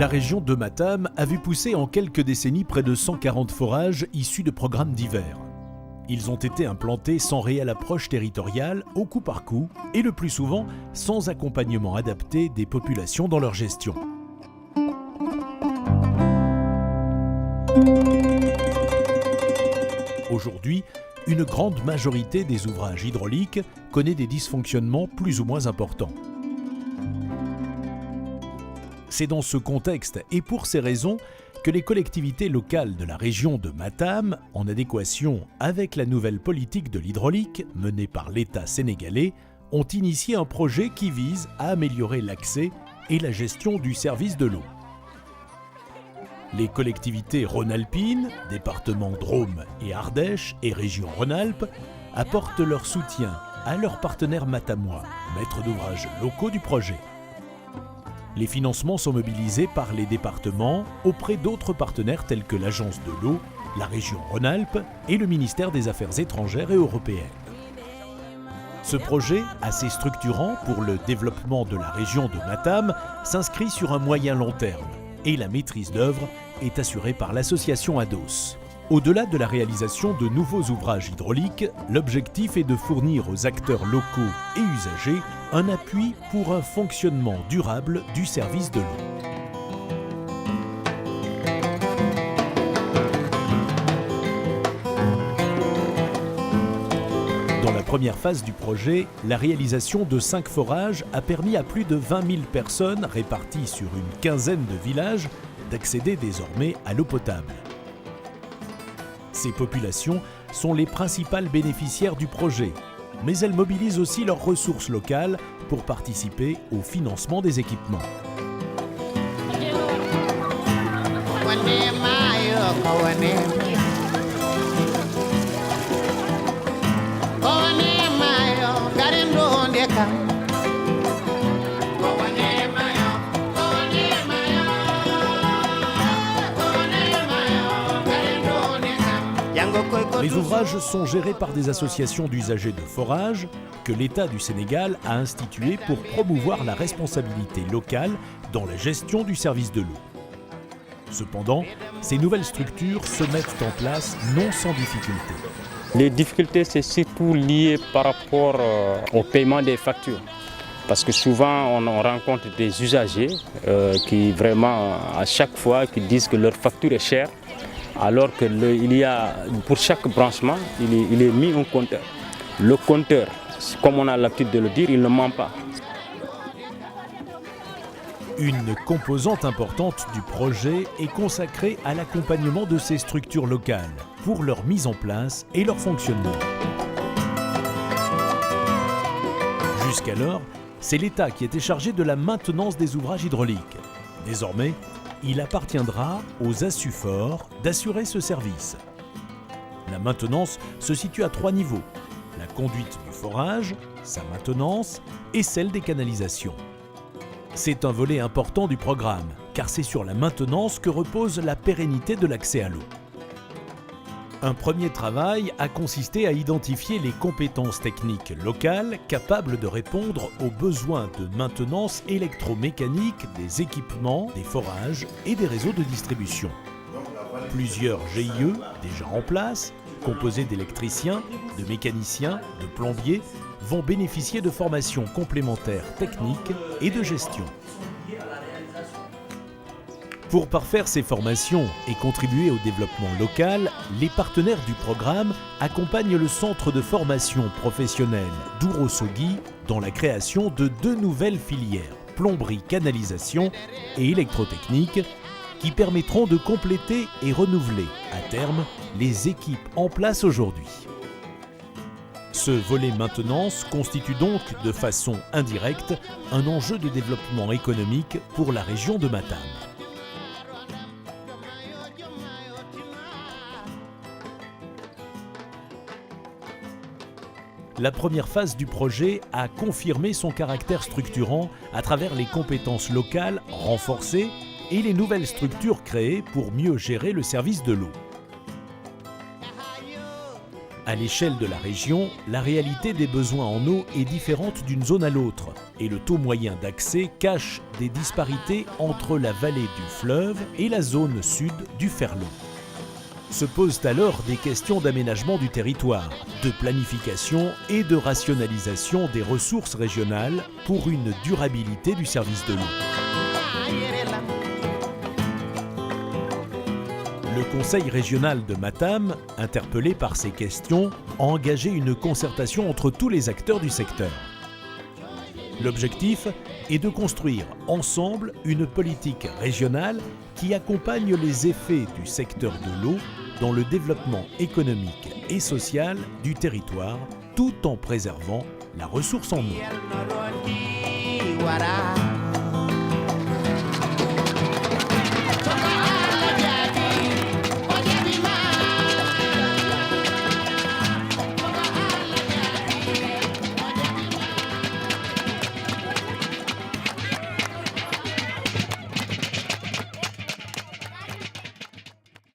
La région de Matam a vu pousser en quelques décennies près de 140 forages issus de programmes divers. Ils ont été implantés sans réelle approche territoriale, au coup par coup, et le plus souvent sans accompagnement adapté des populations dans leur gestion. Aujourd'hui, une grande majorité des ouvrages hydrauliques connaît des dysfonctionnements plus ou moins importants. C'est dans ce contexte et pour ces raisons que les collectivités locales de la région de Matam, en adéquation avec la nouvelle politique de l'hydraulique menée par l'État sénégalais, ont initié un projet qui vise à améliorer l'accès et la gestion du service de l'eau. Les collectivités rhône-alpines, départements Drôme et Ardèche et région Rhône-Alpes apportent leur soutien à leurs partenaires matamois, maîtres d'ouvrage locaux du projet. Les financements sont mobilisés par les départements auprès d'autres partenaires tels que l'Agence de l'eau, la région Rhône-Alpes et le ministère des Affaires étrangères et européennes. Ce projet, assez structurant pour le développement de la région de Matam, s'inscrit sur un moyen long terme et la maîtrise d'œuvre est assurée par l'association ADOS. Au-delà de la réalisation de nouveaux ouvrages hydrauliques, l'objectif est de fournir aux acteurs locaux et usagers un appui pour un fonctionnement durable du service de l'eau. Dans la première phase du projet, la réalisation de 5 forages a permis à plus de 20 000 personnes réparties sur une quinzaine de villages d'accéder désormais à l'eau potable. Ces populations sont les principales bénéficiaires du projet, mais elles mobilisent aussi leurs ressources locales pour participer au financement des équipements. Les ouvrages sont gérés par des associations d'usagers de forage que l'État du Sénégal a instituées pour promouvoir la responsabilité locale dans la gestion du service de l'eau. Cependant, ces nouvelles structures se mettent en place non sans difficulté. Les difficultés, c'est surtout lié par rapport au paiement des factures. Parce que souvent, on rencontre des usagers qui vraiment, à chaque fois, qui disent que leur facture est chère. Alors que pour chaque branchement, il est mis un compteur. Le compteur, comme on a l'habitude de le dire, il ne ment pas. Une composante importante du projet est consacrée à l'accompagnement de ces structures locales pour leur mise en place et leur fonctionnement. Jusqu'alors, c'est l'État qui était chargé de la maintenance des ouvrages hydrauliques. Désormais, il appartiendra aux Assufor d'assurer ce service. La maintenance se situe à 3 niveaux: la conduite du forage, sa maintenance et celle des canalisations. C'est un volet important du programme, car c'est sur la maintenance que repose la pérennité de l'accès à l'eau. Un premier travail a consisté à identifier les compétences techniques locales capables de répondre aux besoins de maintenance électromécanique des équipements, des forages et des réseaux de distribution. Plusieurs GIE déjà en place, composés d'électriciens, de mécaniciens, de plombiers, vont bénéficier de formations complémentaires techniques et de gestion. Pour parfaire ces formations et contribuer au développement local, les partenaires du programme accompagnent le centre de formation professionnelle d'Ourosogui dans la création de 2 nouvelles filières, plomberie-canalisation et électrotechnique, qui permettront de compléter et renouveler, à terme, les équipes en place aujourd'hui. Ce volet maintenance constitue donc de façon indirecte un enjeu de développement économique pour la région de Matam. La première phase du projet a confirmé son caractère structurant à travers les compétences locales renforcées et les nouvelles structures créées pour mieux gérer le service de l'eau. À l'échelle de la région, la réalité des besoins en eau est différente d'une zone à l'autre et le taux moyen d'accès cache des disparités entre la vallée du fleuve et la zone sud du Ferlo. Se posent alors des questions d'aménagement du territoire, de planification et de rationalisation des ressources régionales pour une durabilité du service de l'eau. Le Conseil régional de Matam, interpellé par ces questions, a engagé une concertation entre tous les acteurs du secteur. L'objectif est de construire ensemble une politique régionale qui accompagne les effets du secteur de l'eau dans le développement économique et social du territoire, tout en préservant la ressource en eau.